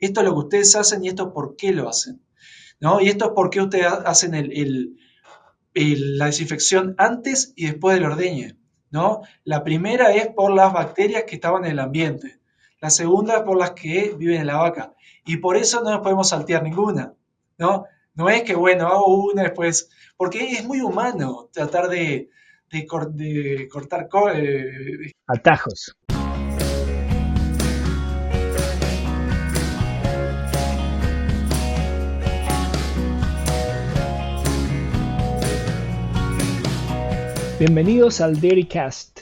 esto es lo que ustedes hacen y esto es por qué lo hacen, ¿no? Y esto es por qué ustedes hacen la desinfección antes y después del ordeñe, ¿no? La primera es por las bacterias que estaban en el ambiente. La segunda es por las que viven en la vaca. Y por eso no nos podemos saltear ninguna, ¿no? No es que, bueno, hago una después, porque es muy humano tratar de cortar Atajos. Bienvenidos al Dairycast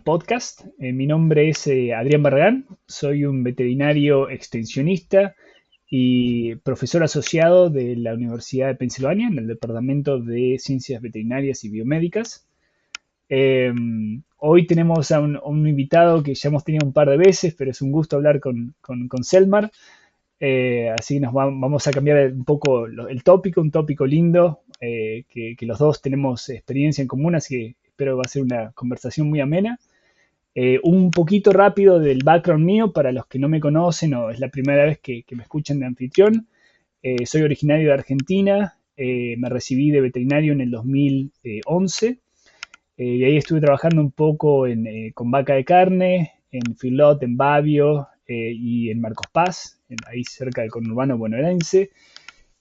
podcast. Mi nombre es Adrián Barragán. Soy un veterinario extensionista y profesor asociado de la Universidad de Pensilvania en el Departamento de Ciencias Veterinarias y Biomédicas. Hoy tenemos a un invitado que ya hemos tenido un par de veces, pero es un gusto hablar con Selmar. Así que vamos a cambiar un poco el tópico, un tópico lindo, que los dos tenemos experiencia en común, así que espero que va a ser una conversación muy amena. Un poquito rápido del background mío para los que no me conocen o es la primera vez que me escuchan de anfitrión. Soy originario de Argentina, me recibí de veterinario en el 2011 y ahí estuve trabajando un poco con vaca de carne, en Filot, en Babio y en Marcos Paz, ahí cerca del conurbano bonaerense.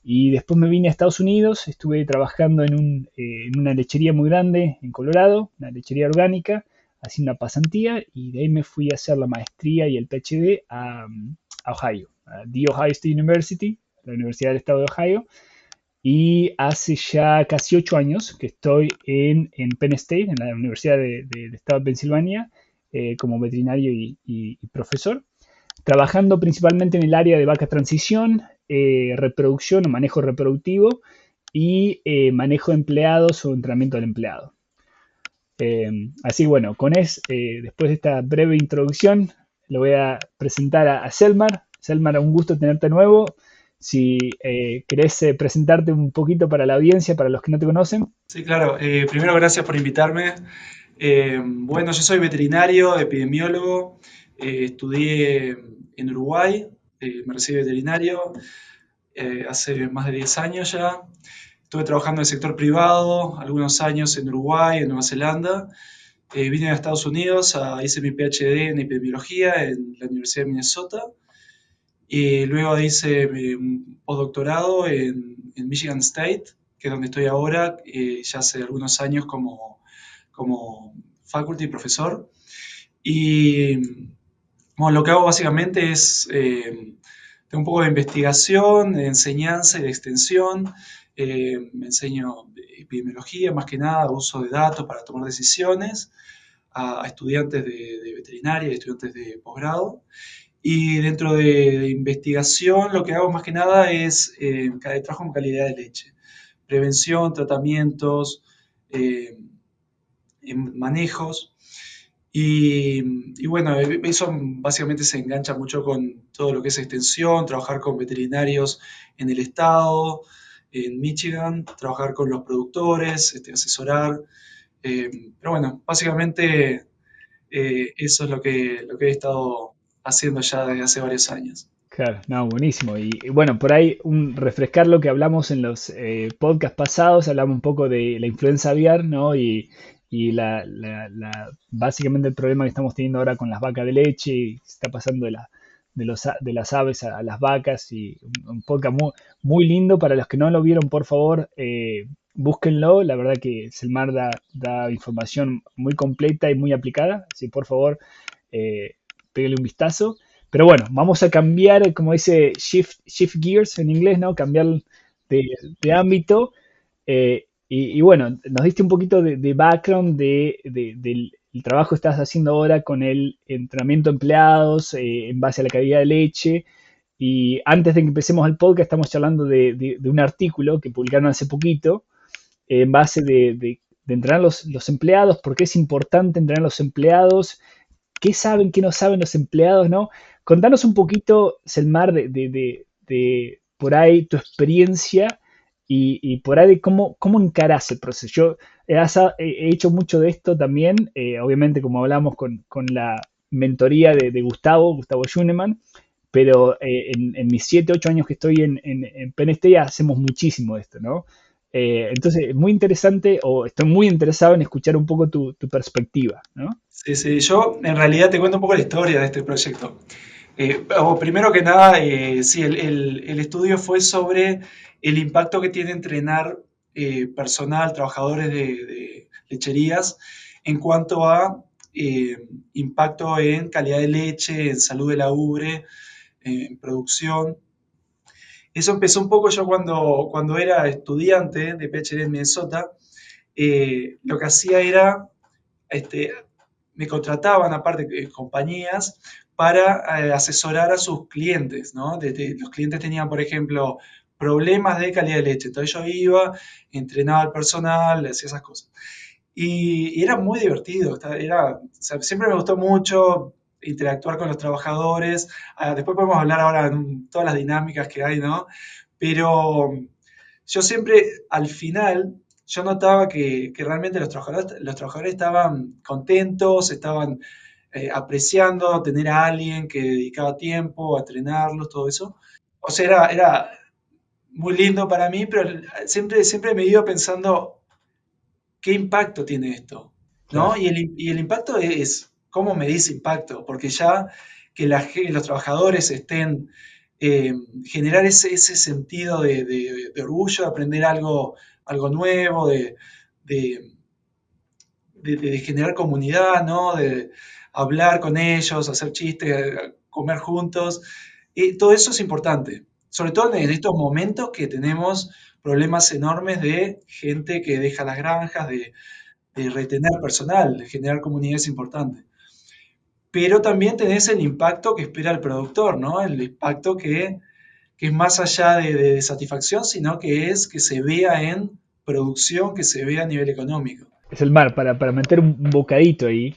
Y después me vine a Estados Unidos, estuve trabajando en una lechería muy grande en Colorado, una lechería orgánica, haciendo una pasantía y de ahí me fui a hacer la maestría y el PhD a Ohio, a The Ohio State University, la Universidad del Estado de Ohio. Y hace ya casi 8 años que estoy en Penn State, en la Universidad del Estado de Pensilvania, como veterinario y profesor, trabajando principalmente en el área de vaca transición, reproducción o manejo reproductivo y manejo de empleados o entrenamiento del empleado. Así bueno, después de esta breve introducción, lo voy a presentar a Selmar. Selmar, un gusto tenerte de nuevo. Si querés presentarte un poquito para la audiencia, para los que no te conocen. Sí, claro. Primero, gracias por invitarme. Bueno, yo soy veterinario, epidemiólogo. Estudié en Uruguay, me recibí veterinario hace más de 10 años ya. Estuve trabajando en el sector privado, algunos años en Uruguay, en Nueva Zelanda. Vine a Estados Unidos, hice mi PhD en epidemiología en la Universidad de Minnesota. Y luego hice un postdoctorado en Michigan State, que es donde estoy ahora, ya hace algunos años como faculty profesor. Y bueno, lo que hago básicamente es, tengo un poco de investigación, de enseñanza y de extensión. Me enseño epidemiología, más que nada, uso de datos para tomar decisiones a estudiantes de veterinaria y estudiantes de posgrado. Y dentro de investigación, lo que hago más que nada es trabajo en calidad de leche, prevención, tratamientos, eh, manejos. Y bueno, eso básicamente se engancha mucho con todo lo que es extensión, trabajar con veterinarios en el estado, en Michigan, trabajar con los productores, asesorar. Pero bueno, básicamente eso es lo que he estado haciendo ya desde hace varios años. Claro, no, buenísimo. Y bueno, por ahí refrescar lo que hablamos en los podcasts pasados, hablamos un poco de la influenza aviar, ¿no? Y básicamente el problema que estamos teniendo ahora con las vacas de leche, y se está pasando de las aves a las vacas, y un podcast muy lindo. Para los que no lo vieron, por favor, búsquenlo. La verdad que Selmar da información muy completa y muy aplicada, así por favor, pégale un vistazo. Pero bueno, vamos a cambiar, como dice shift gears en inglés, ¿no? Cambiar de, de ámbito. Y bueno, nos diste un poquito de background del trabajo que estás haciendo ahora con el entrenamiento de empleados en base a la calidad de leche. Y antes de que empecemos el podcast, estamos charlando de un artículo que publicaron hace poquito en base de entrenar los empleados, por qué es importante entrenar los empleados, qué saben, qué no saben los empleados, ¿no? Contanos un poquito, Selmar, de por ahí tu experiencia y por ahí de cómo encarás el proceso. Yo he hecho mucho de esto también, obviamente como hablamos con la mentoría de Gustavo Schunemann, pero en mis 7, 8 años que estoy en Penn State hacemos muchísimo esto, ¿no? Entonces, es muy interesante, o estoy muy interesado en escuchar un poco tu perspectiva, ¿no? Sí, sí, yo en realidad te cuento un poco la historia de este proyecto. Primero que nada, sí, el estudio fue sobre el impacto que tiene entrenar personal, trabajadores de lecherías, en cuanto a impacto en calidad de leche, en salud de la ubre, en producción. Eso empezó un poco yo cuando era estudiante de PhD en Minnesota. Lo que hacía era este, me contrataban, aparte, compañías para asesorar a sus clientes, ¿no? Los clientes tenían, por ejemplo, problemas de calidad de leche. Entonces yo iba, entrenaba al personal, le hacía esas cosas. Y era muy divertido, o sea, siempre me gustó mucho interactuar con los trabajadores. Después podemos hablar ahora de todas las dinámicas que hay, ¿no? Pero yo siempre, al final, yo notaba que realmente los trabajadores estaban contentos, estaban apreciando tener a alguien que dedicaba tiempo a entrenarlos, todo eso. O sea, era muy lindo para mí, pero siempre me iba pensando qué impacto tiene esto, ¿no? Claro. Y el impacto es, ¿cómo me dice impacto? Porque ya que los trabajadores estén, eh, generar ese sentido de orgullo, de aprender algo nuevo, de, de generar comunidad, ¿no? De hablar con ellos, hacer chistes, comer juntos. Todo eso es importante, sobre todo en estos momentos que tenemos problemas enormes de gente que deja las granjas, de retener personal, de generar comunidades importantes. Pero también tenés el impacto que espera el productor, ¿no? El impacto que es más allá de satisfacción, sino que es que se vea en producción, que se vea a nivel económico. Es el mar, para meter un bocadito ahí,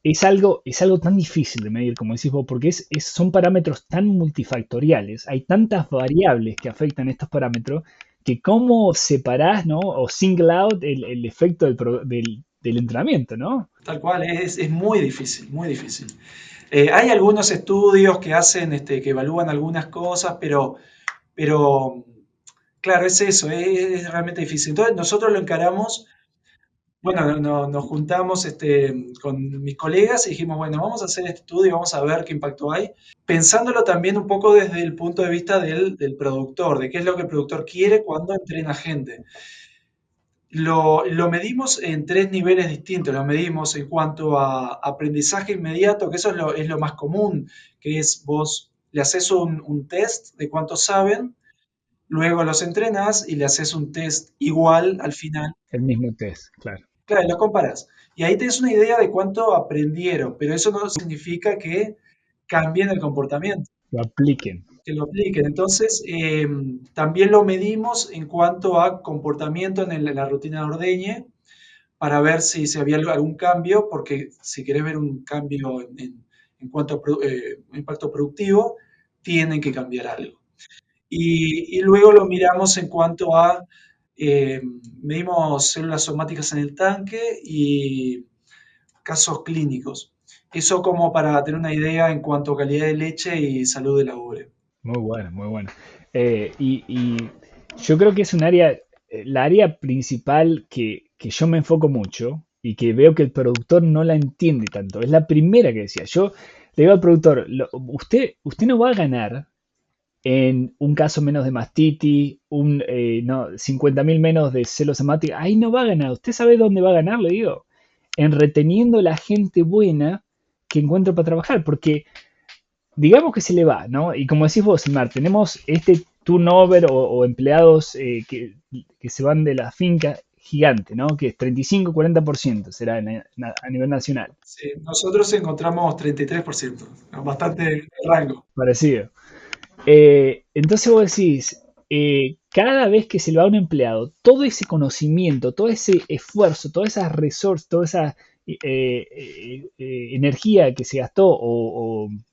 es algo tan difícil de medir, como decís vos, porque son parámetros tan multifactoriales, hay tantas variables que afectan estos parámetros, que cómo separás, ¿no? O single out el efecto del entrenamiento, ¿no? Tal cual, es muy difícil, muy difícil. Hay algunos estudios que hacen, que evalúan algunas cosas, pero claro, es eso, es realmente difícil. Entonces nosotros lo encaramos. Bueno, nos juntamos con mis colegas y dijimos, bueno, vamos a hacer este estudio y vamos a ver qué impacto hay, pensándolo también un poco desde el punto de vista del productor, de qué es lo que el productor quiere cuando entrena gente. Lo medimos en tres niveles distintos. Lo medimos en cuanto a aprendizaje inmediato, que eso es lo más común, que es vos le haces un test de cuánto saben, luego los entrenás y le haces un test igual al final. El mismo test, claro. Claro, y los comparas. Y ahí tienes una idea de cuánto aprendieron, pero eso no significa que cambien el comportamiento, Lo apliquen. que lo apliquen. Entonces, también lo medimos en cuanto a comportamiento en la rutina de ordeñe para ver si había algún cambio, porque si querés ver un cambio en cuanto a impacto productivo, tienen que cambiar algo. Y luego lo miramos en cuanto a, eh, medimos células somáticas en el tanque y casos clínicos. Eso como para tener una idea en cuanto a calidad de leche y salud de la ubre. Muy bueno, muy bueno. Y yo creo que es un área, la área principal que yo me enfoco mucho y que veo que el productor no la entiende tanto. Es la primera que decía. Yo le digo al productor, usted no va a ganar en un caso menos de mastitis, no, 50.000 menos de celos hemáticos. Ahí no va a ganar. ¿Usted sabe dónde va a ganar? Le digo. En reteniendo la gente buena que encuentro para trabajar. Porque digamos que se le va, ¿no? Y como decís vos, Mar, tenemos este turnover o empleados que se van de la finca gigante, ¿no? Que es 35-40% será a nivel nacional. Sí, nosotros encontramos 33%, bastante rango. Parecido. Entonces vos decís, cada vez que se le va a un empleado, todo ese conocimiento, todo ese esfuerzo, todas esas resources, toda esa energía que se gastó,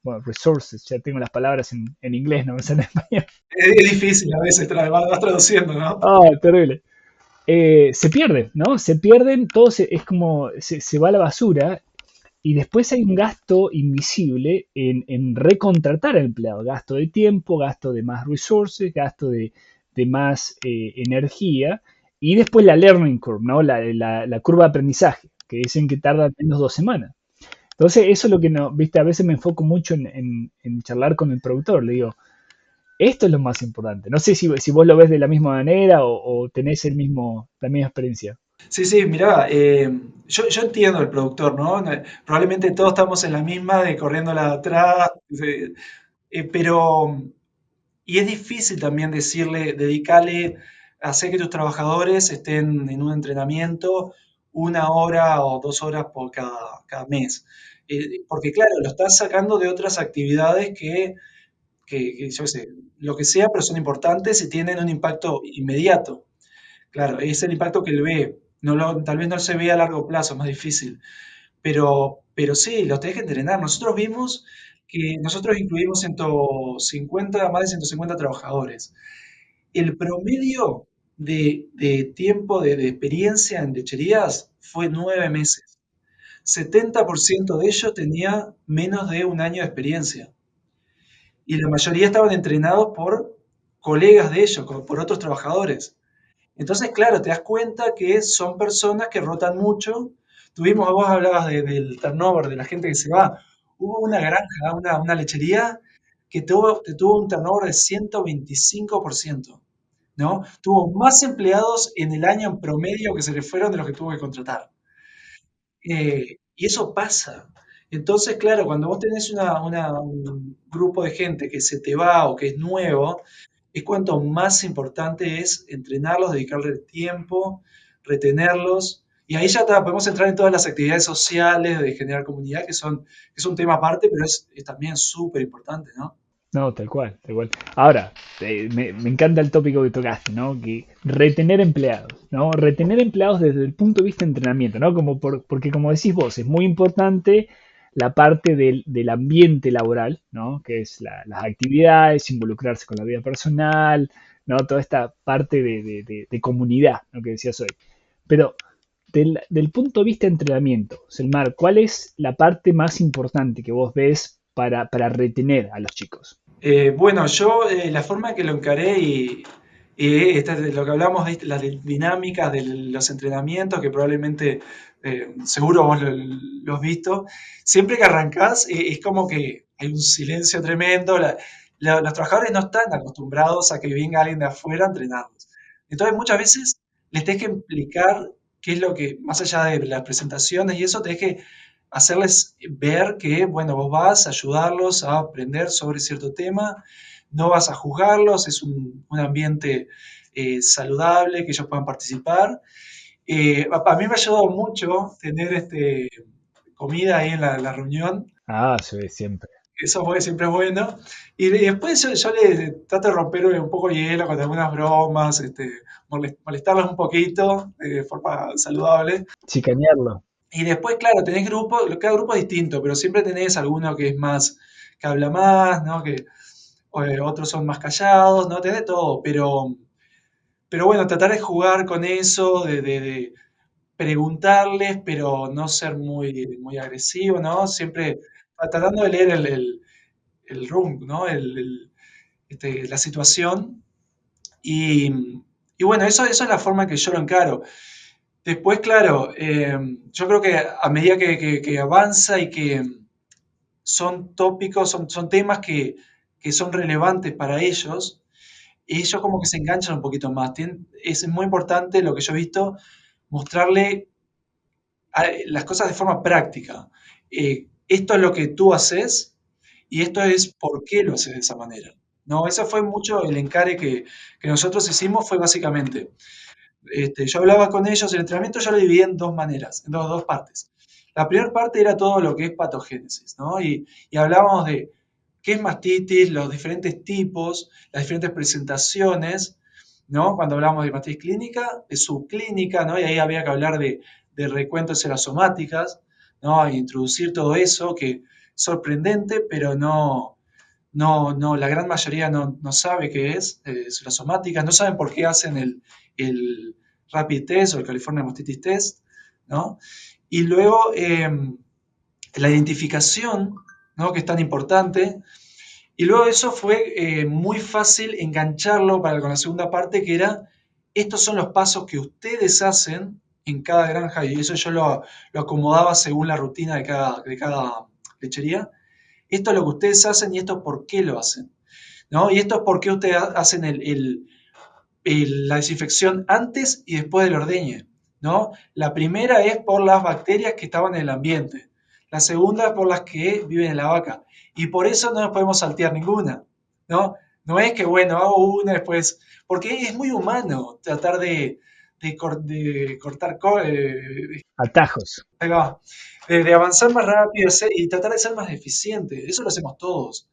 bueno, resources, ya tengo las palabras en inglés, no me sale en español. Es difícil a veces, vas traduciendo, ¿no? Ah, terrible. Se pierden, ¿no? Se pierden, es como se va a la basura Y después hay un gasto invisible en recontratar al empleado, gasto de tiempo, gasto de más resources, gasto de más energía, y después la learning curve, ¿no? La curva de aprendizaje, que dicen que tarda menos 2 semanas. Entonces, eso es lo que no, viste, a veces me enfoco mucho en charlar con el productor. Le digo, esto es lo más importante. No sé si vos lo ves de la misma manera o tenés la misma experiencia. Sí, sí, mirá, yo entiendo el productor, ¿no? Probablemente todos estamos en la misma de corriéndola de atrás, pero, y es difícil también decirle, dedicarle, hacer que tus trabajadores estén en un entrenamiento 1 hora o 2 horas por cada mes. Porque claro, lo estás sacando de otras actividades que yo qué sé, lo que sea, pero son importantes y tienen un impacto inmediato. Claro, es el impacto que él ve. Tal vez no se ve a largo plazo, es más difícil. Pero sí, los tenés que entrenar. Nosotros vimos que nosotros incluimos 150, más de 150 trabajadores. El promedio de tiempo de experiencia en lecherías fue 9 meses. 70% de ellos tenía menos de un año de experiencia. Y la mayoría estaban entrenados por colegas de ellos, por otros trabajadores. Entonces, claro, te das cuenta que son personas que rotan mucho. Vos hablabas del turnover, de la gente que se va. Hubo una granja, una lechería que tuvo un turnover de 125%, ¿no? Tuvo más empleados en el año en promedio que se le fueron de los que tuvo que contratar. Y eso pasa. Entonces, claro, cuando vos tenés un grupo de gente que se te va o que es nuevo, es cuanto más importante es entrenarlos, dedicarle tiempo, retenerlos. Y ahí ya podemos entrar en todas las actividades sociales de generar comunidad, que es un tema aparte, pero es también súper importante, ¿no? No, tal cual, tal cual. Ahora, me encanta el tópico que tocaste, ¿no? Que retener empleados, ¿no? Retener empleados desde el punto de vista de entrenamiento, ¿no? Porque como decís vos, es muy importante la parte del ambiente laboral, ¿no? Que es las actividades, involucrarse con la vida personal, ¿no? Toda esta parte de comunidad, ¿no? Que decías hoy. Pero del punto de vista de entrenamiento, Selmar, ¿cuál es la parte más importante que vos ves para retener a los chicos? Bueno, yo la forma que lo encaré y esta es de lo que hablamos de las dinámicas de los entrenamientos, que probablemente seguro vos lo has visto, siempre que arrancás es como que hay un silencio tremendo, los trabajadores no están acostumbrados a que venga alguien de afuera a entrenarlos. Entonces muchas veces les tenés que explicar qué es lo que, más allá de las presentaciones y eso, tenés que hacerles ver que, bueno, vos vas a ayudarlos a aprender sobre cierto tema, no vas a juzgarlos, es un ambiente saludable, que ellos puedan participar. A mí me ha ayudado mucho tener comida ahí en la reunión, Ah, sí, siempre. siempre es bueno. Y después yo le trato de romper un poco el hielo con algunas bromas, molestarlos un poquito de forma saludable. Chicanearlo. Y después, claro, tenés grupos, cada grupo es distinto, pero siempre tenés alguno que es más, que habla más, ¿no? Otros son más callados, ¿no? Tenés de todo, pero bueno, tratar de jugar con eso, de preguntarles, pero no ser muy agresivo, ¿no? Siempre tratando de leer el room, ¿no? La situación. Y, y bueno, eso es la forma que yo lo encaro. Después, claro, yo creo que a medida que avanza y que son tópicos, son temas que son relevantes para ellos como que se enganchan un poquito más. Es muy importante lo que yo he visto, mostrarle las cosas de forma práctica. Esto es lo que tú haces y esto es por qué lo haces de esa manera. No, eso fue mucho el encare que nosotros hicimos, fue básicamente yo hablaba con ellos, el entrenamiento yo lo dividí en dos maneras, en dos partes. La primera parte era todo lo que es patogénesis, ¿no? Y hablábamos de qué es mastitis, los diferentes tipos, las diferentes presentaciones, ¿no? Cuando hablamos de mastitis clínica, de subclínica, ¿no? Y ahí había que hablar de recuento de células somáticas, ¿no? E introducir todo eso, que es sorprendente, pero la gran mayoría no sabe qué es células somáticas, no saben por qué hacen el Rapid Test o el California Mastitis Test, ¿no? Y luego la identificación, ¿no? Que es tan importante. Y luego de eso fue muy fácil engancharlo con la segunda parte, que era, estos son los pasos que ustedes hacen en cada granja, y eso yo lo acomodaba según la rutina de cada lechería. Esto es lo que ustedes hacen y esto es por qué lo hacen, ¿no? Y esto es por qué ustedes hacen la desinfección antes y después del ordeñe, ¿no? La primera es por las bacterias que estaban en el ambiente. La segunda es por las que viven en la vaca. Y por eso no nos podemos saltear ninguna, ¿no? No es que, bueno, hago una después, porque es muy humano tratar de cortar, Atajos. de avanzar más rápido y tratar de ser más eficiente. Eso lo hacemos todos.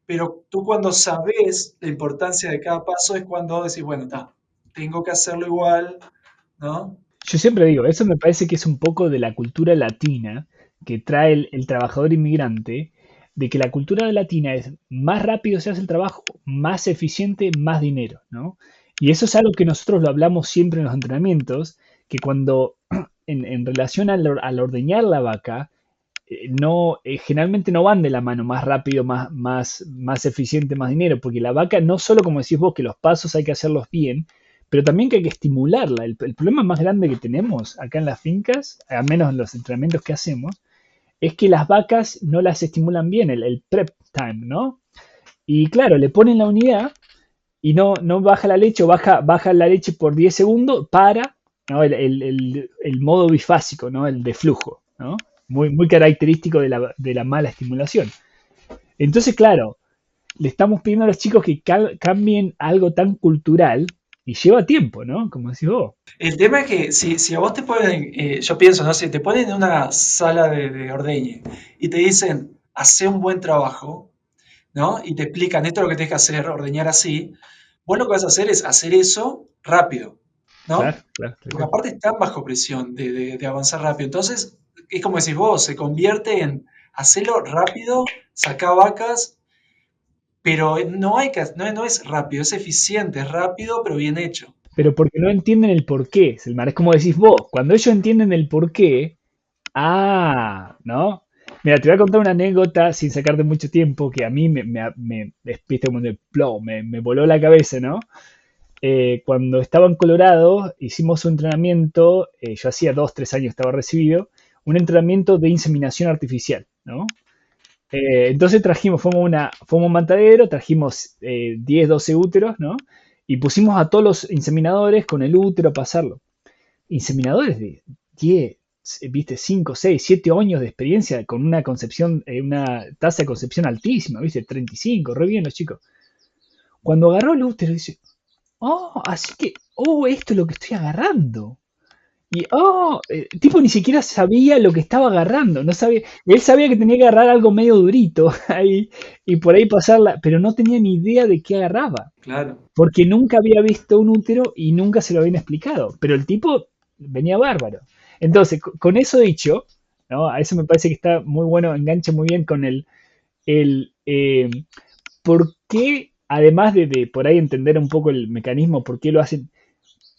Pero tú cuando sabes la importancia de cada paso es cuando decís, bueno, está, tengo que hacerlo igual, ¿no? Yo siempre digo, eso me parece que es un poco de la cultura latina que trae el trabajador inmigrante, de que la cultura latina es más rápido se hace el trabajo, más eficiente, más dinero, ¿no? Y eso es algo que nosotros lo hablamos siempre en los entrenamientos, que cuando en relación al ordeñar la vaca, no, generalmente no van de la mano más rápido, más eficiente, más dinero, porque la vaca no solo, como decís vos, que los pasos hay que hacerlos bien, pero también que hay que estimularla. El problema más grande que tenemos acá en las fincas, al menos en los entrenamientos que hacemos, es que las vacas no las estimulan bien, el prep time, ¿no? Y claro, le ponen la unidad y no baja la leche o baja la leche por 10 segundos para, ¿no? El modo bifásico, ¿no? El de flujo, ¿no? Muy característico de la mala estimulación. Entonces, claro, le estamos pidiendo a los chicos que cambien algo tan cultural y lleva tiempo, ¿no? Como decís vos. El tema es que si a vos te ponen, yo pienso, ¿no? Si te ponen en una sala de ordeñe y te dicen, hace un buen trabajo, ¿no? Y te explican, esto es lo que tienes que hacer, ordeñar así, vos lo que vas a hacer es hacer eso rápido, Claro, ¿no? claro, tal Porque cual. aparte están bajo presión de avanzar rápido. Entonces, es como decís vos, se convierte en hacerlo rápido, sacar vacas, pero no es rápido, es eficiente, es rápido, pero bien hecho. Pero porque no entienden el porqué, Selmar. Es como decís vos, cuando ellos entienden el porqué, ¿no? Mira, te voy a contar una anécdota sin sacarte mucho tiempo que a mí viste, como de plow, me voló la cabeza, ¿no? Cuando estaba en Colorado, hicimos un entrenamiento, yo hacía 2, 3 años estaba recibido, un entrenamiento de inseminación artificial, ¿no? Entonces fuimos a un matadero, trajimos 10, 12 úteros, ¿no? Y pusimos a todos los inseminadores con el útero a pasarlo. Inseminadores de 10, viste, 5, 6, 7 años de experiencia con una concepción, una tasa de concepción altísima, viste, 35, re bien los chicos. Cuando agarró el útero, dice, así que, esto es lo que estoy agarrando. Y, tipo ni siquiera sabía lo que estaba agarrando, no sabía, él sabía que tenía que agarrar algo medio durito ahí y por ahí pasarla, pero no tenía ni idea de qué agarraba, Claro. porque nunca había visto un útero y nunca se lo habían explicado, pero el tipo venía bárbaro. Entonces, con eso dicho, ¿no? A eso me parece que está muy bueno, engancha muy bien con el por qué, además de por ahí entender un poco el mecanismo, por qué lo hacen.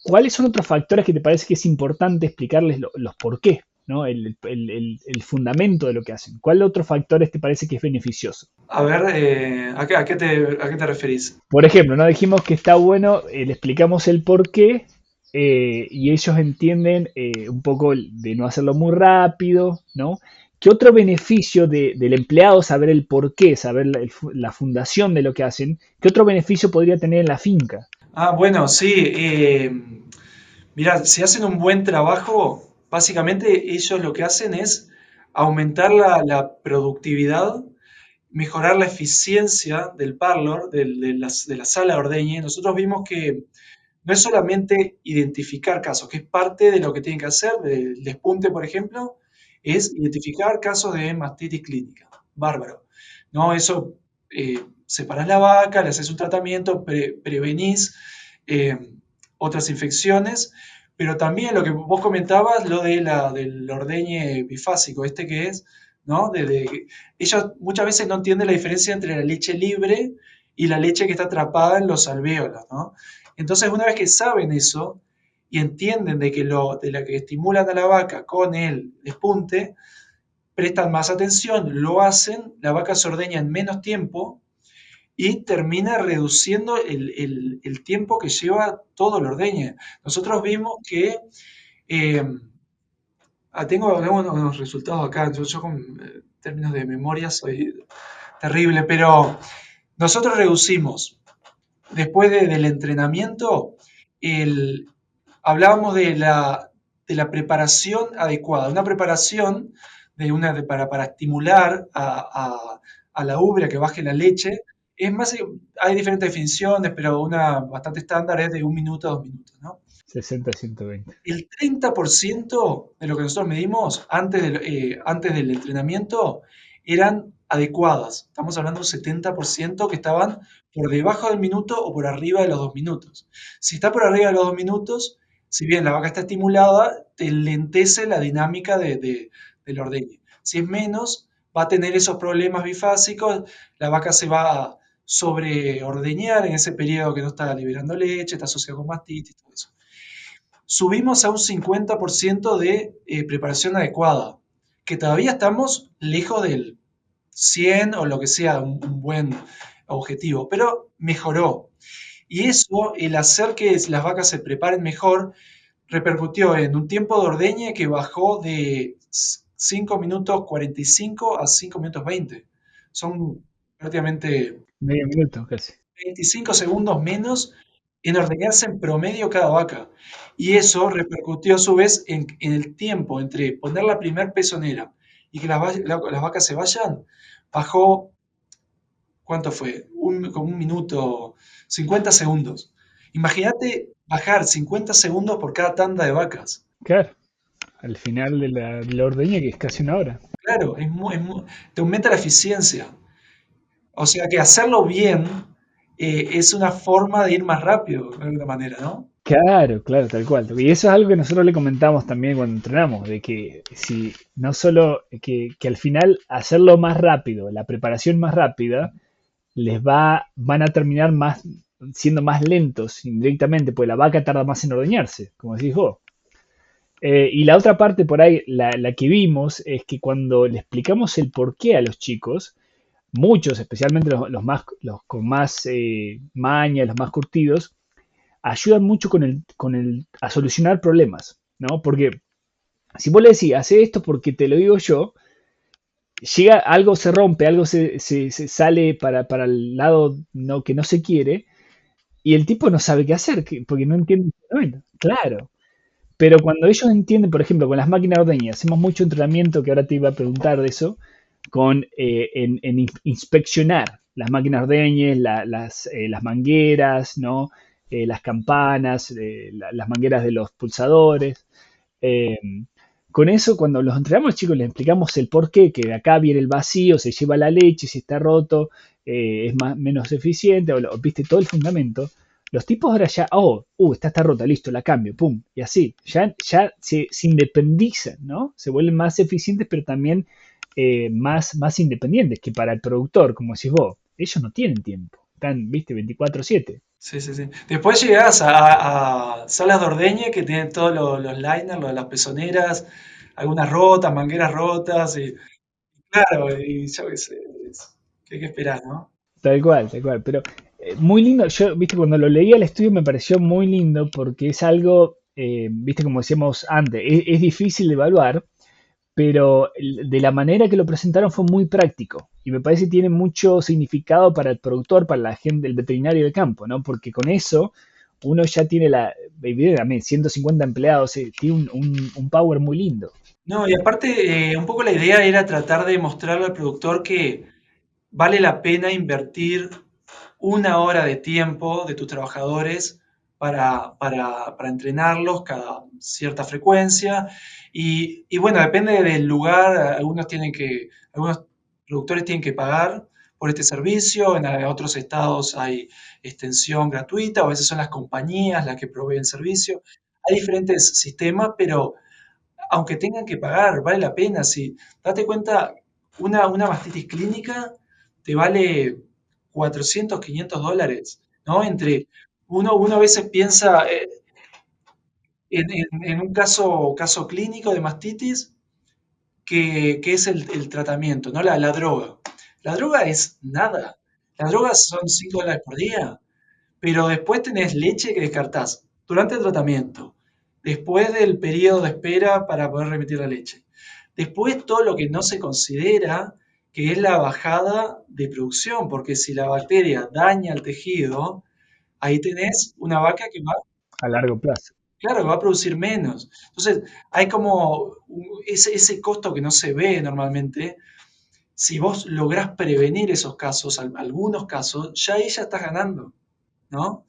¿Cuáles son otros factores que te parece que es importante explicarles los por qué, ¿no? El fundamento de lo que hacen? ¿Cuál otros factores te parece que es beneficioso? A ver, ¿a qué te referís? Por ejemplo, no dijimos que está bueno, le explicamos el por qué y ellos entienden un poco de no hacerlo muy rápido, ¿no? ¿Qué otro beneficio del empleado saber el por qué, saber la fundación de lo que hacen? ¿Qué otro beneficio podría tener en la finca? Ah, bueno, sí. Mirá, si hacen un buen trabajo, básicamente ellos lo que hacen es aumentar la productividad, mejorar la eficiencia del parlor, de la sala de ordeñe. Nosotros vimos que no es solamente identificar casos, que es parte de lo que tienen que hacer, del despunte, por ejemplo, es identificar casos de mastitis clínica. Bárbaro. ¿No? Eso, separás la vaca, le haces un tratamiento, prevenís eh, otras infecciones, pero también lo que vos comentabas, lo del ordeñe bifásico, este que es, ¿no? Ellos muchas veces no entienden la diferencia entre la leche libre y la leche que está atrapada en los alvéolos, ¿no? Entonces, una vez que saben eso y entienden de la que estimulan a la vaca con el despunte, prestan más atención, lo hacen, la vaca se ordeña en menos tiempo y termina reduciendo el tiempo que lleva todo el ordeñe. Nosotros vimos que eh, tengo unos resultados acá, yo con términos de memoria soy terrible, pero nosotros reducimos, después del entrenamiento, el, hablábamos de la preparación adecuada, una preparación para estimular a la ubre a que baje la leche. Es más, hay diferentes definiciones, pero una bastante estándar es de 1 minuto a 2 minutos, ¿no? 60-120. El 30% de lo que nosotros medimos antes del entrenamiento eran adecuadas. Estamos hablando de un 70% que estaban por debajo del minuto o por arriba de los 2 minutos. Si está por arriba de los 2 minutos, si bien la vaca está estimulada, te lentece la dinámica del ordeñe. Si es menos, va a tener esos problemas bifásicos, la vaca se va a sobreordeñar en ese periodo que no está liberando leche, está asociado con mastitis, todo eso. Subimos a un 50% de preparación adecuada, que todavía estamos lejos del 100 o lo que sea un buen objetivo, pero mejoró. Y eso, el hacer que las vacas se preparen mejor, repercutió en un tiempo de ordeñe que bajó de 5 minutos 45 a 5 minutos 20. Son prácticamente Medio minuto casi. 25 segundos menos en ordeñarse en promedio cada vaca. Y eso repercutió a su vez en el tiempo entre poner la primer pezonera y que las vacas se vayan, bajó, ¿cuánto fue? Como 1 minuto, 50 segundos. Imagínate bajar 50 segundos por cada tanda de vacas. Claro, al final de la ordeña, que es casi una hora. Claro, te aumenta la eficiencia. O sea que hacerlo bien es una forma de ir más rápido, de alguna manera, ¿no? Claro, claro, tal cual. Y eso es algo que nosotros le comentamos también cuando entrenamos, de que si no solo que al final hacerlo más rápido, la preparación más rápida, van a terminar siendo más lentos indirectamente, pues la vaca tarda más en ordeñarse, como decís vos. Y la otra parte por ahí, la que vimos, es que cuando le explicamos el porqué a los chicos, muchos, especialmente los con más maña, los más curtidos, ayudan mucho a solucionar problemas, ¿no? Porque si vos le decís, hace esto porque te lo digo yo, llega, algo se rompe, algo se sale para el lado que no se quiere, y el tipo no sabe qué hacer, porque no entiende el fundamento. Claro. Pero cuando ellos entienden, por ejemplo, con las máquinas ordeñas, hacemos mucho entrenamiento, que ahora te iba a preguntar de eso, en inspeccionar las máquinas ordeñes, las mangueras, ¿no? Las campanas, las mangueras de los pulsadores. Eh, con eso, cuando los entrenamos, chicos, les explicamos el por qué, que de acá viene el vacío, se lleva la leche, si está roto, es menos eficiente, viste todo el fundamento. Los tipos ahora ya, está rota, listo, la cambio, pum, y así, ya se independizan, ¿no? Se vuelven más eficientes, pero también más independientes, que para el productor, como decís vos, ellos no tienen tiempo, están, viste, 24/7. Sí, sí, sí. Después llegás a salas de ordeñe que tienen todos los liners, las pezoneras, algunas rotas, mangueras rotas, y claro, y yo qué sé, ¿qué hay que esperar, no? Tal cual, tal cual. Pero muy lindo, yo, viste, cuando lo leí al estudio me pareció muy lindo porque es algo, viste, como decíamos antes, es difícil de evaluar, pero de la manera que lo presentaron fue muy práctico y me parece que tiene mucho significado para el productor, para la gente, el veterinario de campo, ¿no? Porque con eso uno ya tiene también 150 empleados, tiene un power muy lindo. No, y aparte, un poco la idea era tratar de mostrarle al productor que vale la pena invertir 1 hora de tiempo de tus trabajadores para entrenarlos cada cierta frecuencia. Y bueno, depende del lugar, algunos productores tienen que pagar por este servicio, en otros estados hay extensión gratuita, o a veces son las compañías las que proveen servicio. Hay diferentes sistemas, pero aunque tengan que pagar, vale la pena. Si date cuenta, una mastitis clínica te vale 400, $500, ¿no? Uno a veces piensa en un caso clínico de mastitis, que es el tratamiento, no la droga. La droga es nada. Las drogas son $5 por día, pero después tenés leche que descartás durante el tratamiento, después del periodo de espera para poder remitir la leche. Después todo lo que no se considera, que es la bajada de producción, porque si la bacteria daña el tejido, ahí tenés una vaca que va, a largo plazo. claro, que va a producir menos. Entonces, hay como ese costo que no se ve normalmente. Si vos lográs prevenir esos casos, algunos casos, ya ahí ya estás ganando, ¿no?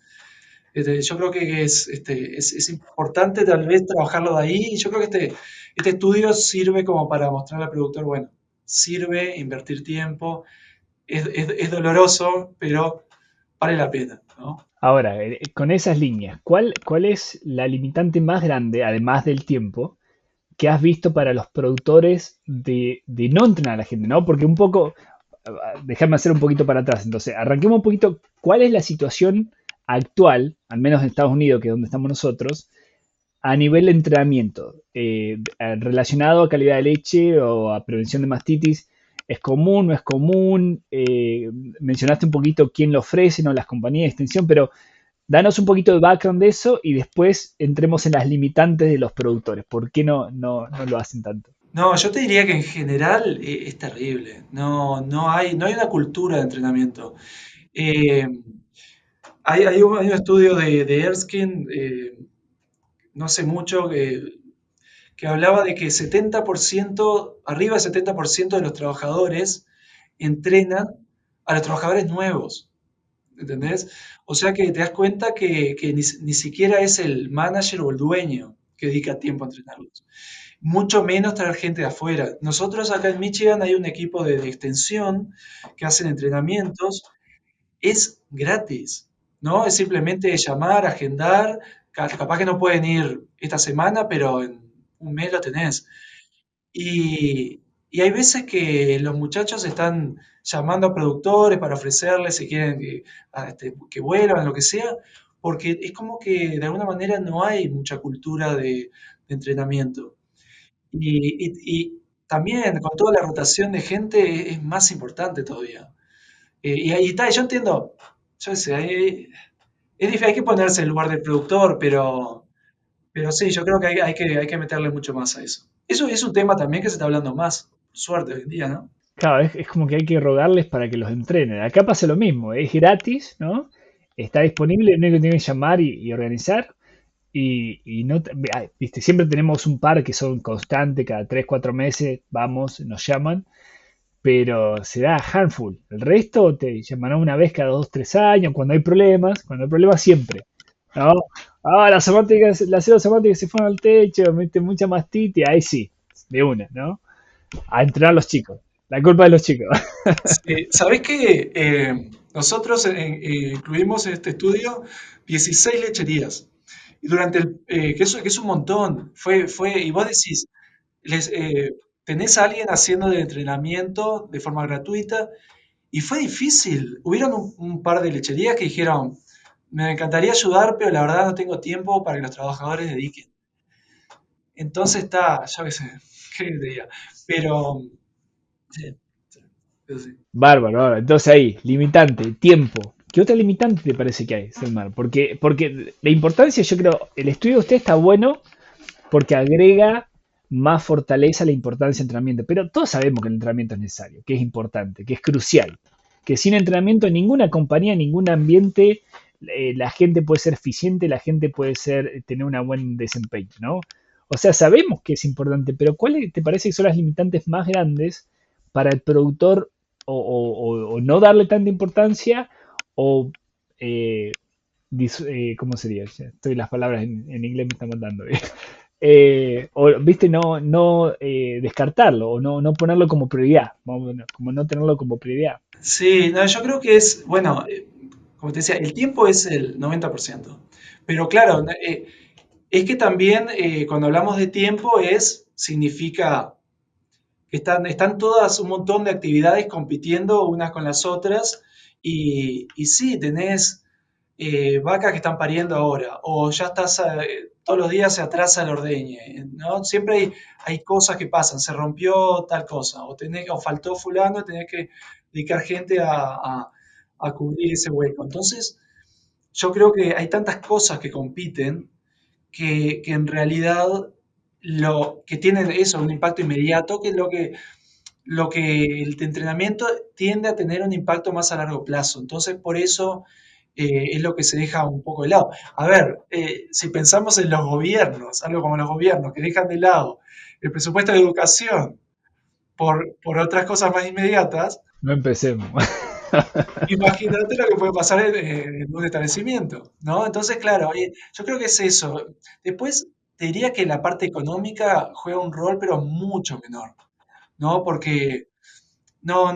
Yo creo que es importante tal vez trabajarlo de ahí. Y yo creo que este estudio sirve como para mostrarle al productor, bueno, sirve invertir tiempo, es doloroso, pero vale la pena, ¿no? Ahora, con esas líneas, ¿cuál es la limitante más grande, además del tiempo, que has visto para los productores de no entrenar a la gente, ¿no? Porque un poco, déjame hacer un poquito para atrás. Entonces, arranquemos un poquito, ¿cuál es la situación actual, al menos en Estados Unidos, que es donde estamos nosotros, a nivel de entrenamiento, relacionado a calidad de leche o a prevención de mastitis? ¿Es común, no es común? Mencionaste un poquito quién lo ofrece, ¿no? Las compañías de extensión, pero danos un poquito de background de eso y después entremos en las limitantes de los productores. ¿Por qué no lo hacen tanto? No, yo te diría que en general es terrible. No hay una cultura de entrenamiento. Eh, hay un estudio de Erskine, no sé mucho, que hablaba de que 70%, arriba del 70% de los trabajadores entrenan a los trabajadores nuevos, ¿entendés? O sea que te das cuenta que ni siquiera es el manager o el dueño que dedica tiempo a entrenarlos. Mucho menos traer gente de afuera. Nosotros acá en Michigan hay un equipo de extensión que hacen entrenamientos, es gratis, ¿no? Es simplemente llamar, agendar, capaz que no pueden ir esta semana, pero en un mes lo tenés. Y hay veces que los muchachos están llamando a productores para ofrecerles si quieren que vuelvan, lo que sea, porque es como que de alguna manera no hay mucha cultura de entrenamiento. Y también con toda la rotación de gente es más importante todavía. Y ahí está, yo entiendo, yo sé, es difícil, hay que ponerse en el lugar del productor, pero sí, yo creo que hay que meterle mucho más a eso. Eso es un tema también que se está hablando más, por suerte, hoy en día, ¿no? Claro, es como que hay que rogarles para que los entrenen. Acá pasa lo mismo, es gratis, ¿no? Está disponible, no hay que tienen que llamar y organizar. Y no, viste, siempre tenemos un par que son constantes, cada 3 4 meses vamos, nos llaman, pero se da handful. El resto te llaman una vez cada 2 3 años, cuando hay problemas siempre. ¿No? Ah, las células semánticas se fueron al techo, mete mucha mastitis, ahí sí, de una, ¿no? A entrenar a los chicos. La culpa de los chicos. Sí, ¿sabés qué? Nosotros incluimos en este estudio 16 lecherías. Y durante que es un montón, y vos decís, les, tenés a alguien haciendo de entrenamiento de forma gratuita, y fue difícil. Hubieron un par de lecherías que dijeron, me encantaría ayudar, pero la verdad no tengo tiempo para que los trabajadores dediquen. Entonces está, yo qué sé, qué te diga. Pero, sí, sí, sí. Bárbaro, bárbaro. Entonces ahí, limitante, tiempo. ¿Qué otra limitante te parece que hay, Selmar? Porque la importancia, yo creo, el estudio de usted está bueno porque agrega más fortaleza a la importancia del entrenamiento. Pero todos sabemos que el entrenamiento es necesario, que es importante, que es crucial. Que sin entrenamiento en ninguna compañía, en ningún ambiente, la gente puede ser eficiente, la gente puede tener un buen desempeño, ¿no? O sea, sabemos que es importante, pero ¿cuáles te parece que son las limitantes más grandes para el productor o no darle tanta importancia o eh, ¿cómo sería? Ya estoy las palabras en inglés me están mandando. O, viste, no descartarlo o no ponerlo como prioridad, como no tenerlo como prioridad. Sí, no, yo creo que es, bueno, como te decía, el tiempo es el 90%. Pero claro, es que también cuando hablamos de tiempo significa que están todas un montón de actividades compitiendo unas con las otras y sí, tenés vacas que están pariendo ahora o ya estás todos los días se atrasa el ordeñe, ¿no? Siempre hay cosas que pasan, se rompió tal cosa, o faltó fulano, tenés que dedicar gente a cubrir ese hueco. Entonces, yo creo que hay tantas cosas que compiten que en realidad lo que tienen eso, un impacto inmediato, que es lo que el entrenamiento tiende a tener un impacto más a largo plazo. Entonces, por eso es lo que se deja un poco de lado. A ver, si pensamos en los gobiernos, algo como los gobiernos que dejan de lado el presupuesto de educación por otras cosas más inmediatas, No empecemos. imagínate lo que puede pasar en un establecimiento, ¿no? Entonces, claro, yo creo que es eso. Después, te diría que la parte económica juega un rol, pero mucho menor, ¿no? Porque no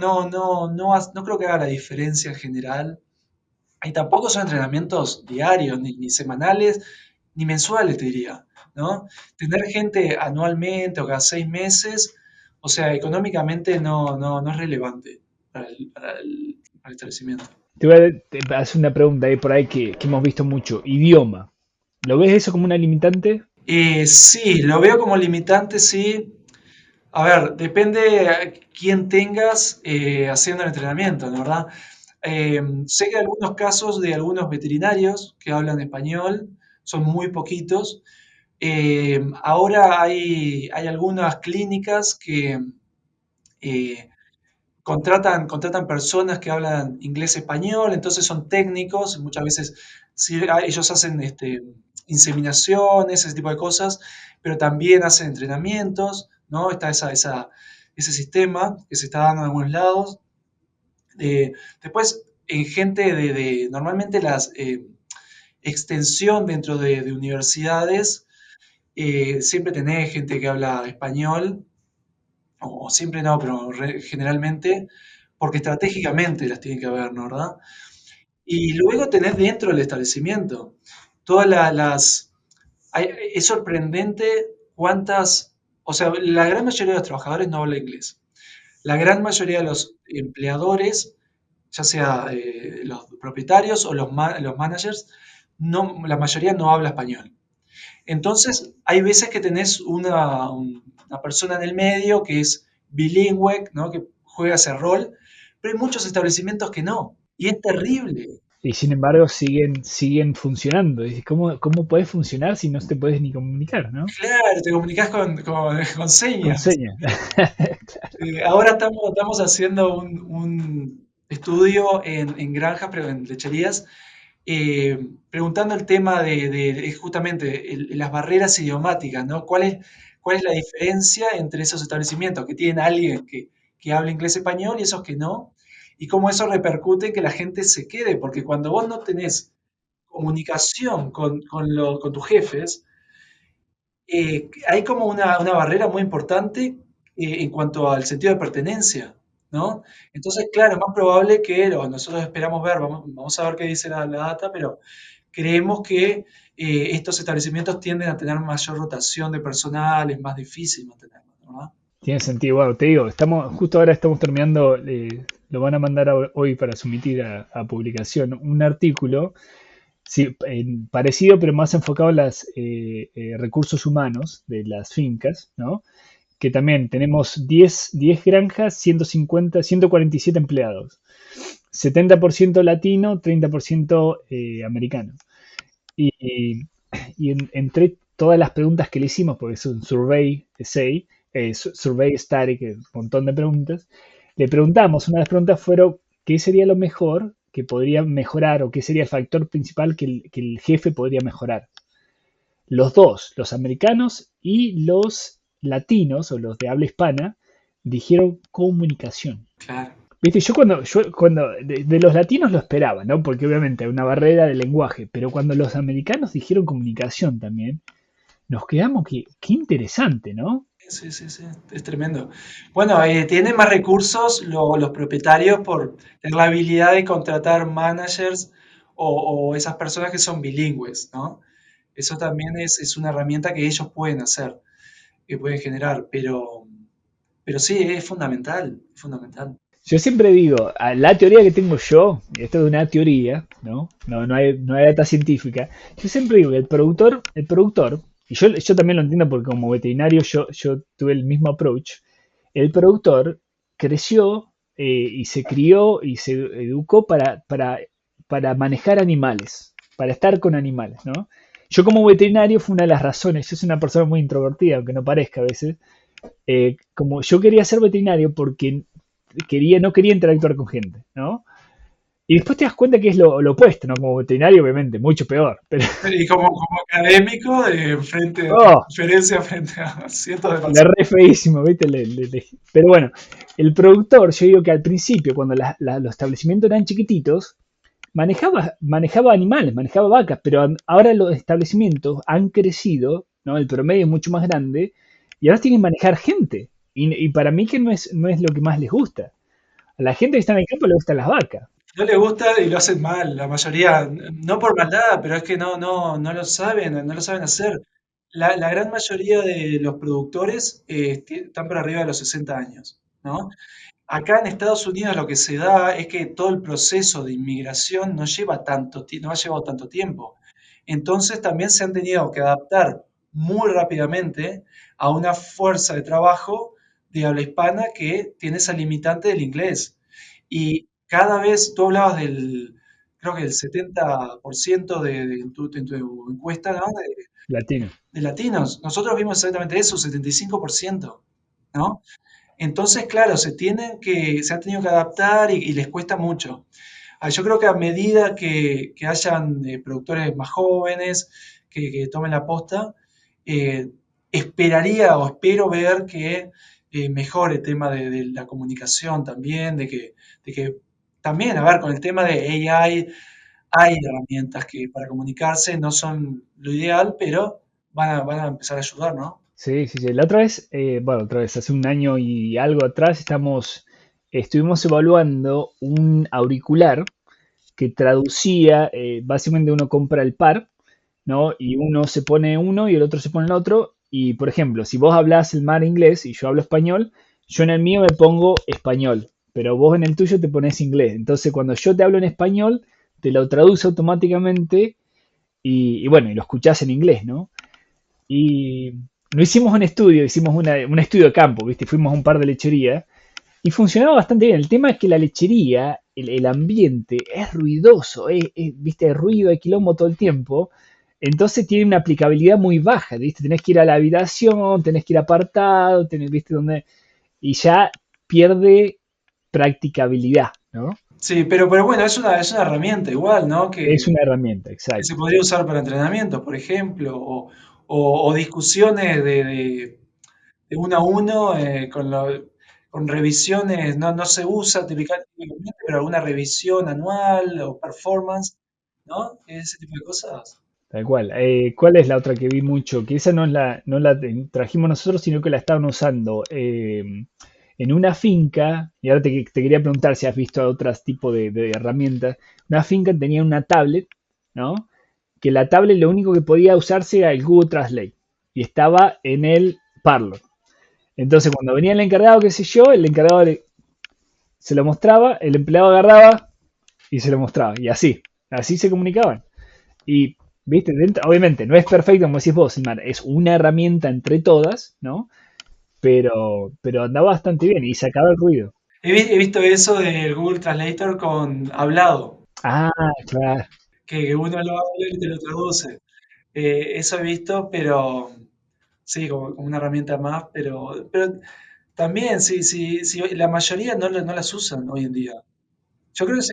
creo que haga la diferencia en general. Y tampoco son entrenamientos diarios, ni semanales, ni mensuales, te diría, ¿no? Tener gente anualmente o cada 6 meses, o sea, económicamente no es relevante para el establecimiento. Te hacer una pregunta ahí por ahí que hemos visto mucho. Idioma. ¿Lo ves eso como una limitante? Sí, lo veo como limitante, sí. A ver, depende a quién tengas haciendo el entrenamiento, ¿no? ¿Verdad? Sé que hay algunos casos de algunos veterinarios que hablan español, son muy poquitos. Ahora hay algunas clínicas que eh, contratan personas que hablan inglés-español, entonces son técnicos, muchas veces sí, ellos hacen inseminaciones, ese tipo de cosas, pero también hacen entrenamientos, ¿no? Está ese sistema que se está dando en algunos lados. Después, en gente normalmente las extensión dentro de universidades, siempre tenés gente que habla español, o siempre no, pero generalmente, porque estratégicamente las tienen que haber, ¿no? ¿Verdad? Y luego tenés dentro del establecimiento todas es sorprendente cuántas, o sea, la gran mayoría de los trabajadores no habla inglés. La gran mayoría de los empleadores, ya sea los propietarios o los managers, la mayoría no habla español. Entonces, hay veces que tenés una persona en el medio que es bilingüe, ¿no? Que juega ese rol, pero hay muchos establecimientos que no, y es terrible. Y sin embargo siguen funcionando. Y ¿cómo puedes funcionar si no te puedes ni comunicar, ¿no? Claro, te comunicas con Con señas. señas. Ahora estamos haciendo un estudio en granjas, pero en lecherías, preguntando el tema de justamente las barreras idiomáticas, ¿no? ¿Cuál es la diferencia entre esos establecimientos que tienen a alguien que habla inglés-español y esos que no? Y cómo eso repercute en que la gente se quede, porque cuando vos no tenés comunicación con tus jefes, hay como una barrera muy importante en cuanto al sentido de pertenencia, ¿no? Entonces, claro, es más probable que nosotros esperamos ver, vamos a ver qué dice la data, pero creemos que estos establecimientos tienden a tener mayor rotación de personal, es más difícil mantenerlo, ¿verdad? Tiene sentido. Bueno, te digo, justo ahora estamos terminando, lo van a mandar hoy para someter a publicación, un artículo, sí, parecido pero más enfocado en los recursos humanos de las fincas, ¿no? Que también tenemos 10 granjas, 150, 147 empleados, 70% latino, 30% americano. Y, entre todas las preguntas que le hicimos, porque es un survey essay, survey static, un montón de preguntas, le preguntamos, una de las preguntas fueron, ¿qué sería lo mejor que podría mejorar o qué sería el factor principal que el jefe podría mejorar? Los dos, los americanos y los latinos o los de habla hispana, dijeron comunicación. Claro. Viste, yo cuando de los latinos lo esperaba, ¿no? Porque obviamente hay una barrera de lenguaje, pero cuando los americanos dijeron comunicación también, nos quedamos que, qué interesante, ¿no? Sí, sí, sí, es tremendo. Bueno, tienen más recursos los propietarios por tener la habilidad de contratar managers o esas personas que son bilingües, ¿no? Eso también es una herramienta que ellos pueden hacer, que pueden generar, pero sí, es fundamental, es fundamental. Yo siempre digo, la teoría que tengo yo, y esto es una teoría, ¿no? No hay data científica. Yo siempre digo que el productor, y yo también lo entiendo porque como veterinario yo tuve el mismo approach. El productor creció y se crió y se educó para manejar animales, para estar con animales, ¿no? Yo como veterinario fue una de las razones, yo soy una persona muy introvertida, aunque no parezca a veces, como yo quería ser veterinario porque no quería interactuar con gente, ¿no? Y después te das cuenta que es lo opuesto, ¿no? Como veterinario, obviamente, mucho peor. Pero, Y como académico, frente a oh, conferencia frente a cientos de le personas. re feísimo, ¿viste? Pero bueno, el productor, yo digo que al principio, cuando los establecimientos eran chiquititos, manejaba animales, manejaba vacas, pero ahora los establecimientos han crecido, ¿no? El promedio es mucho más grande y ahora tienen que manejar gente. Y para mí que no es lo que más les gusta. A la gente que está en el campo le gustan las vacas. No le gusta y lo hacen mal, la mayoría, no por maldad, pero es que no lo saben, no lo saben hacer. La gran mayoría de los productores están por arriba de los 60 años, ¿no? Acá en Estados Unidos lo que se da es que todo el proceso de inmigración no lleva no ha llevado tanto tiempo. Entonces también se han tenido que adaptar muy rápidamente a una fuerza de trabajo de habla hispana que tiene esa limitante del inglés. Y cada vez, tú hablabas creo que el 70% en tu encuesta, ¿no? Latino. De latinos. Nosotros vimos exactamente eso, 75%, ¿no? Entonces, claro, se han tenido que adaptar y les cuesta mucho. Yo creo que a medida que hayan productores más jóvenes que tomen la posta, eh, esperaría o espero ver que mejore el tema de la comunicación también, de que también, a ver, con el tema de AI, hay herramientas que para comunicarse no son lo ideal, pero van a empezar a ayudar, ¿no? Sí, sí, sí. La otra vez, bueno, otra vez, hace un año y algo atrás, estuvimos evaluando un auricular que traducía, básicamente uno compra el par, ¿no? Y uno se pone uno y el otro se pone el otro. Y, por ejemplo, si vos hablas el mar inglés y yo hablo español, yo en el mío me pongo español, pero vos en el tuyo te pones inglés. Entonces, cuando yo te hablo en español, te lo traduce automáticamente y bueno, y lo escuchás en inglés, ¿no? Y no hicimos un estudio, hicimos un estudio de campo, ¿viste? Fuimos a un par de lecherías y funcionaba bastante bien. El tema es que la lechería, el ambiente es ruidoso, ¿viste? Hay ruido, hay quilombo todo el tiempo. Entonces tiene una aplicabilidad muy baja, ¿viste? Tenés que ir a la habitación, tenés que ir apartado, ¿viste? Y ya pierde practicabilidad, ¿no? Sí, pero bueno, es una herramienta igual, ¿no? Es una herramienta, Que se exacto. podría usar para entrenamiento, por ejemplo, o discusiones de uno a uno con revisiones, no se usa típicamente, pero alguna revisión anual o performance, ¿no? Ese tipo de cosas. Tal cual. ¿Cuál es la otra que vi mucho? Que esa no la trajimos nosotros, sino que la estaban usando en una finca. Y ahora te quería preguntar si has visto otros tipos de herramientas. Una finca tenía una tablet, ¿no? Que la tablet lo único que podía usarse era el Google Translate. Y estaba en el Parler. Entonces, cuando venía el encargado, qué sé yo, el encargado se lo mostraba, el empleado agarraba y se lo mostraba. Y así se comunicaban. Y, viste, obviamente no es perfecto como decís vos, Silmar, es una herramienta entre todas, ¿no? Pero andaba bastante bien y sacaba el ruido. He visto eso del Google Translator con hablado, Ah, claro, que uno lo habla y te lo traduce. Eso he visto, pero sí, como una herramienta más, pero también, sí, la mayoría no las usan hoy en día. Yo creo que sí,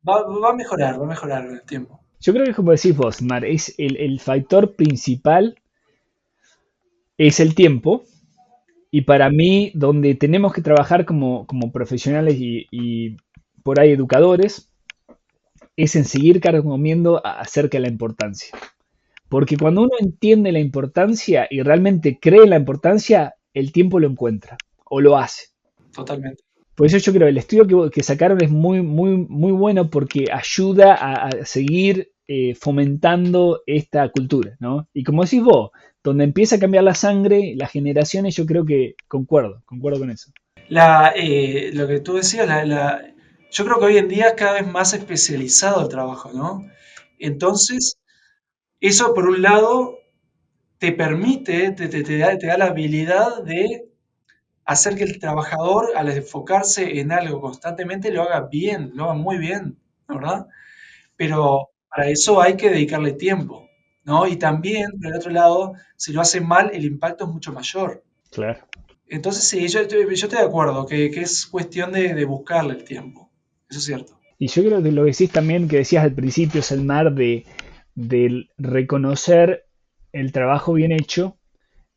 va a mejorar en el tiempo. yo creo que como decís vos, Mar, es el factor principal es el tiempo y para mí donde tenemos que trabajar como profesionales y por ahí educadores es en seguir carcomiendo acerca de la importancia. Porque cuando uno entiende la importancia y realmente cree en la importancia, el tiempo lo encuentra o lo hace. Totalmente. Por eso yo creo que el estudio que sacaron es muy, muy, muy bueno porque ayuda a seguir fomentando esta cultura, ¿no? Y como decís vos, donde empieza a cambiar la sangre, las generaciones, yo creo que concuerdo con eso. Lo que tú decías, yo creo que hoy en día es cada vez más especializado el trabajo, ¿no? Entonces, eso por un lado te permite, te da la habilidad de hacer que el trabajador, al enfocarse en algo constantemente, lo haga bien, lo haga muy bien, ¿verdad? Pero para eso hay que dedicarle tiempo, ¿no? Y también, por el otro lado, si lo hace mal, el impacto es mucho mayor. Claro. Entonces, sí, yo estoy de acuerdo, que es cuestión de buscarle el tiempo. Eso es cierto. Y yo creo que lo que decís también, que decías al principio, Selmar, de reconocer el trabajo bien hecho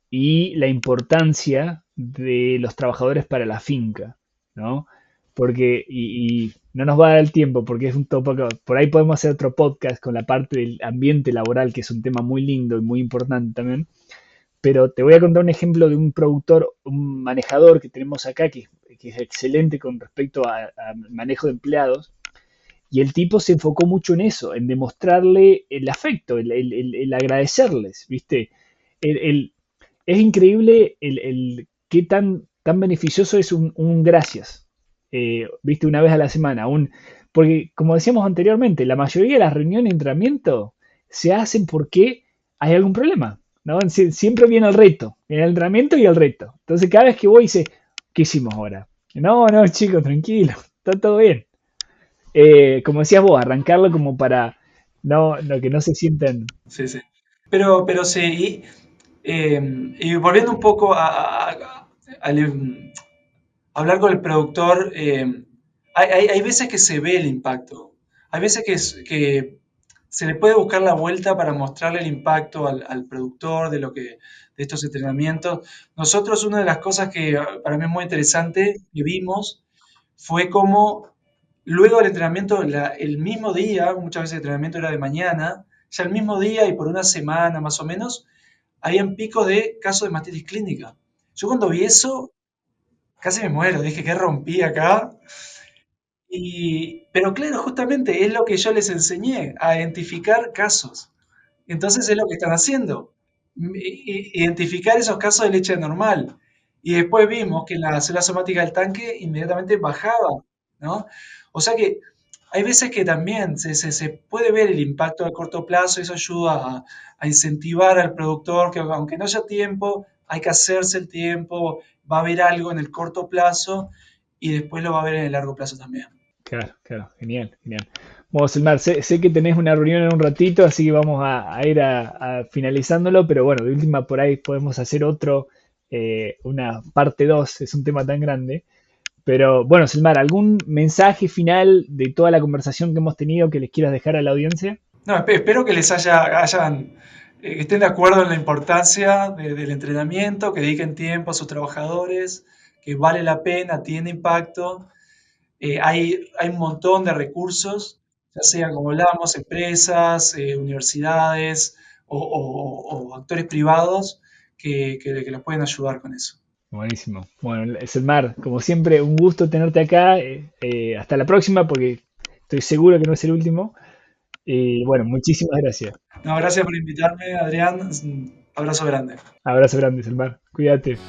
y la importancia de los trabajadores para la finca, ¿no? Porque, y no nos va a dar el tiempo, porque es un tópico, por ahí podemos hacer otro podcast con la parte del ambiente laboral, que es un tema muy lindo y muy importante también, pero te voy a contar un ejemplo de un productor, un manejador que tenemos acá, que es excelente con respecto a manejo de empleados, y el tipo se enfocó mucho en eso, en demostrarle el afecto, el agradecerles, ¿viste? El, es increíble qué tan beneficioso es un gracias, viste, una vez a la semana. Porque, como decíamos anteriormente, la mayoría de las reuniones de entrenamiento se hacen porque hay algún problema, ¿no? Siempre viene el reto, viene el entrenamiento y el reto. Entonces, cada vez que voy, dice, ¿qué hicimos ahora? No, no, chicos, tranquilo, está todo bien. Como decías vos, arrancarlo como para que no se sientan. Sí, sí. Pero sí, y volviendo un poco al hablar con el productor, hay veces que se ve el impacto. Hay veces que se le puede buscar la vuelta para mostrarle el impacto al productor de estos entrenamientos. Nosotros, una de las cosas que para mí es muy interesante que vimos fue cómo luego del entrenamiento, el mismo día, muchas veces el entrenamiento era de mañana, ya el mismo día y por una semana más o menos, habían picos de casos de mastitis clínica. Yo cuando vi eso, casi me muero, dije que rompí acá. Pero claro, justamente es lo que yo les enseñé, a identificar casos. Entonces es lo que están haciendo, identificar esos casos de leche normal. Y después vimos que la célula somática del tanque inmediatamente bajaba, ¿no? O sea que hay veces que también se puede ver el impacto a corto plazo, eso ayuda a incentivar al productor que aunque no haya tiempo, hay que hacerse el tiempo, va a haber algo en el corto plazo y después lo va a ver en el largo plazo también. Claro, claro, genial, genial. Bueno, Selmar, sé que tenés una reunión en un ratito, así que vamos a ir a finalizándolo, pero bueno, de última por ahí podemos hacer una parte 2. Es un tema tan grande. Pero bueno, Selmar, ¿algún mensaje final de toda la conversación que hemos tenido que les quieras dejar a la audiencia? No, espero que que estén de acuerdo en la importancia del entrenamiento, que dediquen tiempo a sus trabajadores, que vale la pena, tiene impacto. Hay un montón de recursos, ya sean como hablamos, empresas, universidades o actores privados que los pueden ayudar con eso. Buenísimo. Bueno, Selmar, como siempre, un gusto tenerte acá. Hasta la próxima, porque estoy seguro que no es el último. Y bueno, muchísimas gracias. No, gracias por invitarme, Adrián. Un abrazo grande. Abrazo grande, Selmar. Cuídate.